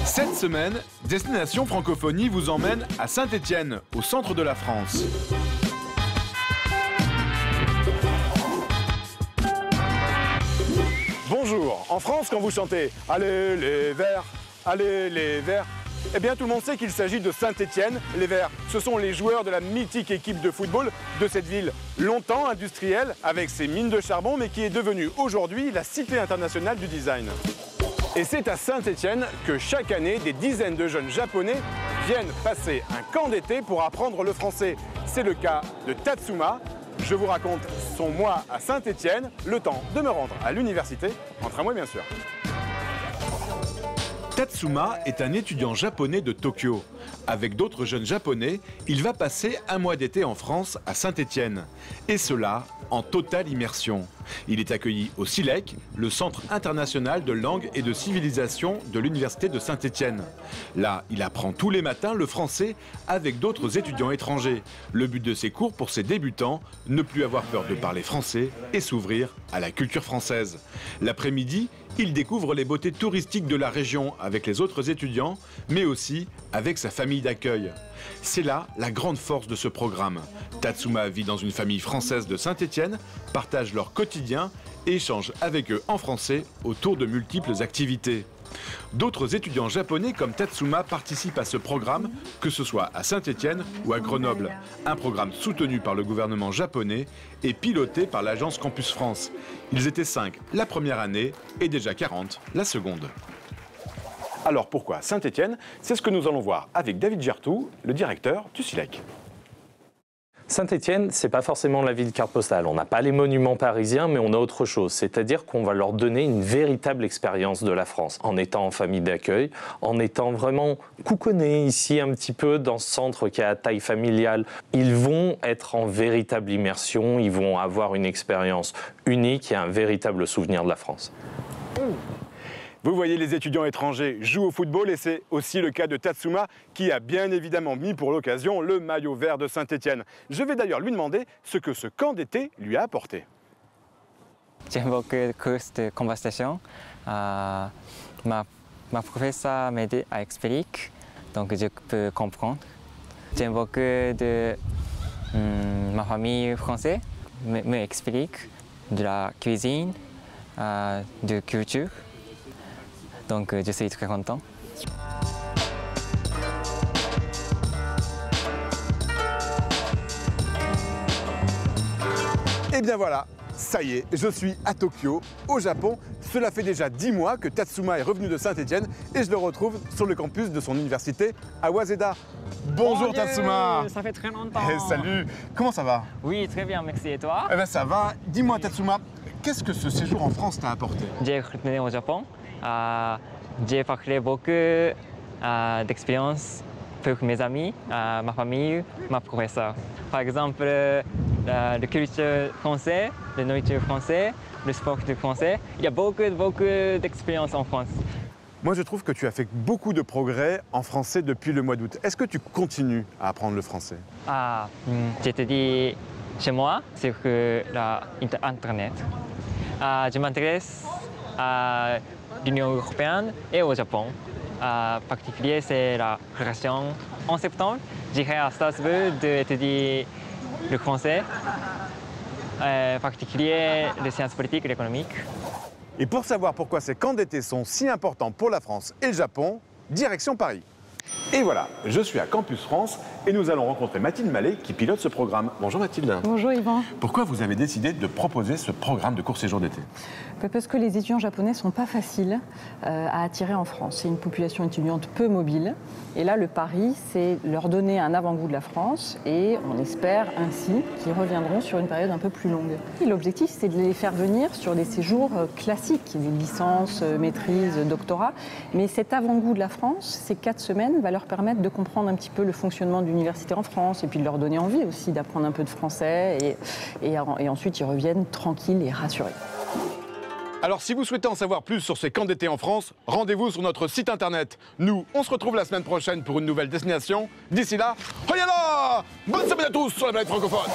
Cette semaine, Destination Francophonie vous emmène à Saint-Étienne, au centre de la France. Bonjour, en France, quand vous chantez « Allez les Verts, allez les Verts », eh bien tout le monde sait qu'il s'agit de Saint-Étienne. Les Verts, ce sont les joueurs de la mythique équipe de football de cette ville longtemps industrielle, avec ses mines de charbon, mais qui est devenue aujourd'hui la cité internationale du design. Et c'est à Saint-Étienne que chaque année, des dizaines de jeunes japonais viennent passer un camp d'été pour apprendre le français. C'est le cas de Tatsuma. Je vous raconte son mois à Saint-Étienne, le temps de me rendre à l'université, en tramway bien sûr. Tatsuma est un étudiant japonais de Tokyo. Avec d'autres jeunes japonais, il va passer un mois d'été en France, à Saint-Étienne. Et cela en totale immersion. Il est accueilli au CILEC, le Centre international de langue et de civilisation de l'Université de Saint-Étienne. Là, il apprend tous les matins le français avec d'autres étudiants étrangers. Le but de ces cours pour ces débutants, ne plus avoir peur de parler français et s'ouvrir à la culture française. L'après-midi, il découvre les beautés touristiques de la région avec les autres étudiants, mais aussi avec sa famille d'accueil. C'est là la grande force de ce programme. Tatsuma vit dans une famille française de Saint-Étienne, partage leur quotidien et échange avec eux en français autour de multiples activités. D'autres étudiants japonais comme Tatsuma participent à ce programme, que ce soit à Saint-Étienne ou à Grenoble. Un programme soutenu par le gouvernement japonais et piloté par l'agence Campus France. Ils étaient 5 la première année et déjà 40 la seconde. Alors pourquoi Saint-Étienne? C'est ce que nous allons voir avec David Gertou, le directeur du CILEC. Saint-Étienne, ce n'est pas forcément la ville carte postale. On n'a pas les monuments parisiens, mais on a autre chose. C'est-à-dire qu'on va leur donner une véritable expérience de la France, en étant en famille d'accueil, en étant vraiment couconnés ici un petit peu dans ce centre qui est à taille familiale. Ils vont être en véritable immersion, ils vont avoir une expérience unique et un véritable souvenir de la France. Vous voyez, les étudiants étrangers jouent au football et c'est aussi le cas de Tatsuma qui a bien évidemment mis pour l'occasion le maillot vert de Saint-Étienne. Je vais d'ailleurs lui demander ce que ce camp d'été lui a apporté. J'ai beaucoup de cours de conversation. Ma professeure m'aide à expliquer, donc je peux comprendre. J'aime beaucoup de ma famille française m'explique de la cuisine, de culture. Donc je suis très content. Et bien voilà, ça y est, je suis à Tokyo, au Japon. Cela fait déjà 10 mois que Tatsuma est revenu de Saint-Étienne et je le retrouve sur le campus de son université à Waseda. Bonjour Tatsuma. Ça fait très longtemps. Salut, comment ça va? Oui, très bien, merci. Et toi? Eh bien ça va. Dis-moi Tatsuma, qu'est-ce que ce séjour en France t'a apporté? J'ai retourné au Japon. J'ai parlé beaucoup d'expériences pour mes amis, ma famille, ma professeure. Par exemple, la culture française, la nourriture française, le sport français. Il y a beaucoup d'expériences en France. Moi, je trouve que tu as fait beaucoup de progrès en français depuis le mois d'août. Est-ce que tu continues à apprendre le français? J'étudie chez moi sur l'Internet. Je m'intéresse à l'Union européenne et au Japon. En particulier, c'est la relation. En septembre, j'irai à Strasbourg d'étudier le français, en particulier les sciences politiques et économiques. Et pour savoir pourquoi ces camps d'été sont si importants pour la France et le Japon, direction Paris. Et voilà, je suis à Campus France et nous allons rencontrer Mathilde Mallet qui pilote ce programme. Bonjour Mathilde. Bonjour Yvan. Pourquoi vous avez décidé de proposer ce programme de court séjour d'été? Parce que les étudiants japonais ne sont pas faciles à attirer en France. C'est une population étudiante peu mobile. Et là, le pari, c'est leur donner un avant-goût de la France et on espère ainsi qu'ils reviendront sur une période un peu plus longue. L'objectif, c'est de les faire venir sur des séjours classiques, des licences, maîtrise, doctorat. Mais cet avant-goût de la France, ces 4 semaines, va leur permettre de comprendre un petit peu le fonctionnement de l'université en France et puis de leur donner envie aussi d'apprendre un peu de français et ensuite ils reviennent tranquilles et rassurés. Alors si vous souhaitez en savoir plus sur ces camps d'été en France, rendez-vous sur notre site internet. Nous, on se retrouve la semaine prochaine pour une nouvelle destination. D'ici là, oyala! Bonne semaine à tous sur la planète francophone!